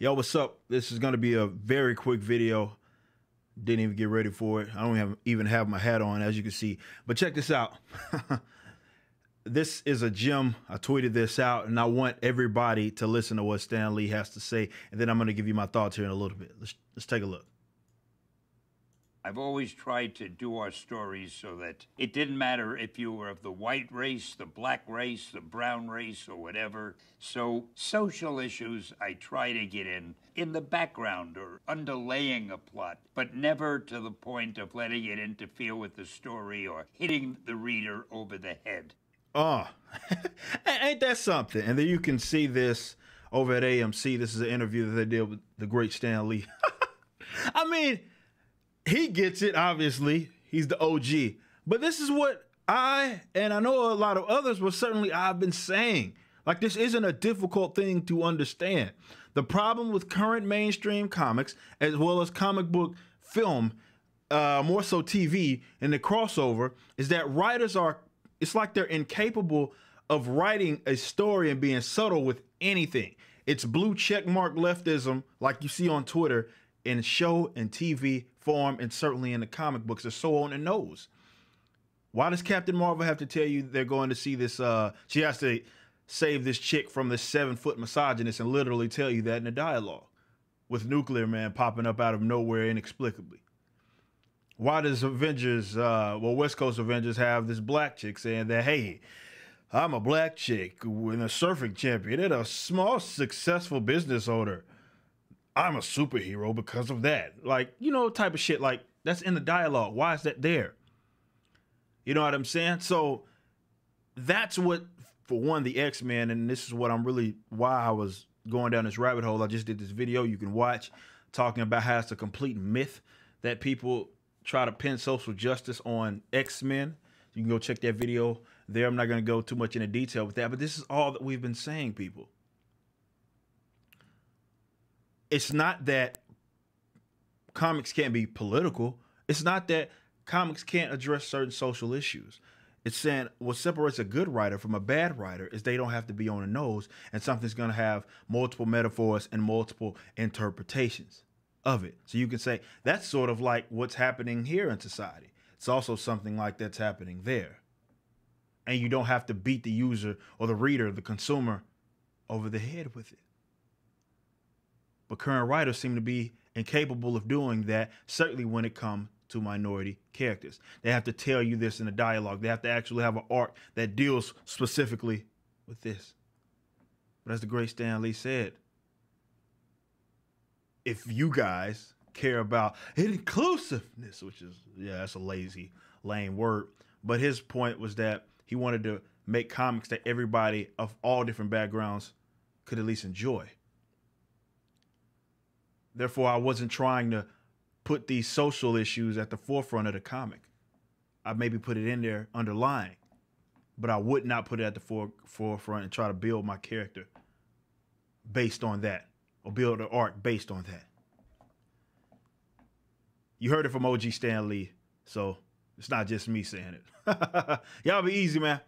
Yo, what's up? This is going to be a very quick video. Didn't even get ready for it. I don't even have my hat on, as you can see. But check this out. This is a gem. I tweeted this out, and I want everybody to listen to what Stan Lee has to say. And then I'm going to give you my thoughts here in a little bit. Let's take a look. I've always tried to do our stories so that it didn't matter if you were of the white race, the black race, the brown race, or whatever. So social issues I try to get in the background or underlaying a plot, but never to the point of letting it interfere with the story or hitting the reader over the head. Oh, ain't that something? And then you can see this over at AMC. This is an interview that they did with the great Stan Lee. I mean, he gets it, obviously. He's the OG. But this is what I know a lot of others, but certainly I've been saying. Like, this isn't a difficult thing to understand. The problem with current mainstream comics, as well as comic book film, more so TV, and the crossover, is that writers it's like they're incapable of writing a story and being subtle with anything. It's blue checkmark leftism, like you see on Twitter, in show and TV form, and certainly in the comic books. They're so on the nose. Why does Captain Marvel have to tell you they're going to see this? She has to save this chick from this 7-foot misogynist and literally tell you that in the dialogue, with Nuclear Man popping up out of nowhere inexplicably. Why does West Coast Avengers have this black chick saying that, hey, I'm a black chick and a surfing champion and a small successful business owner. I'm a superhero because of that. Like, you know, type of shit. Like, that's in the dialogue. Why is that there? You know what I'm saying? So that's what, for one, the X-Men, and this is what why I was going down this rabbit hole. I just did this video you can watch talking about how it's a complete myth that people try to pin social justice on X-Men. You can go check that video there. I'm not going to go too much into detail with that, but this is all that we've been saying, people. It's not that comics can't be political. It's not that comics can't address certain social issues. It's saying what separates a good writer from a bad writer is they don't have to be on the nose, and something's going to have multiple metaphors and multiple interpretations of it. So you can say that's sort of like what's happening here in society. It's also something like that's happening there. And you don't have to beat the user or the reader, the consumer, over the head with it. But current writers seem to be incapable of doing that, certainly when it comes to minority characters. They have to tell you this in a dialogue. They have to actually have an arc that deals specifically with this. But as the great Stan Lee said, if you guys care about inclusiveness, which is, yeah, that's a lazy, lame word. But his point was that he wanted to make comics that everybody of all different backgrounds could at least enjoy. Therefore, I wasn't trying to put these social issues at the forefront of the comic. I maybe put it in there underlying, but I would not put it at the forefront and try to build my character based on that, or build an arc based on that. You heard it from OG Stan Lee, so it's not just me saying it. Y'all be easy, man.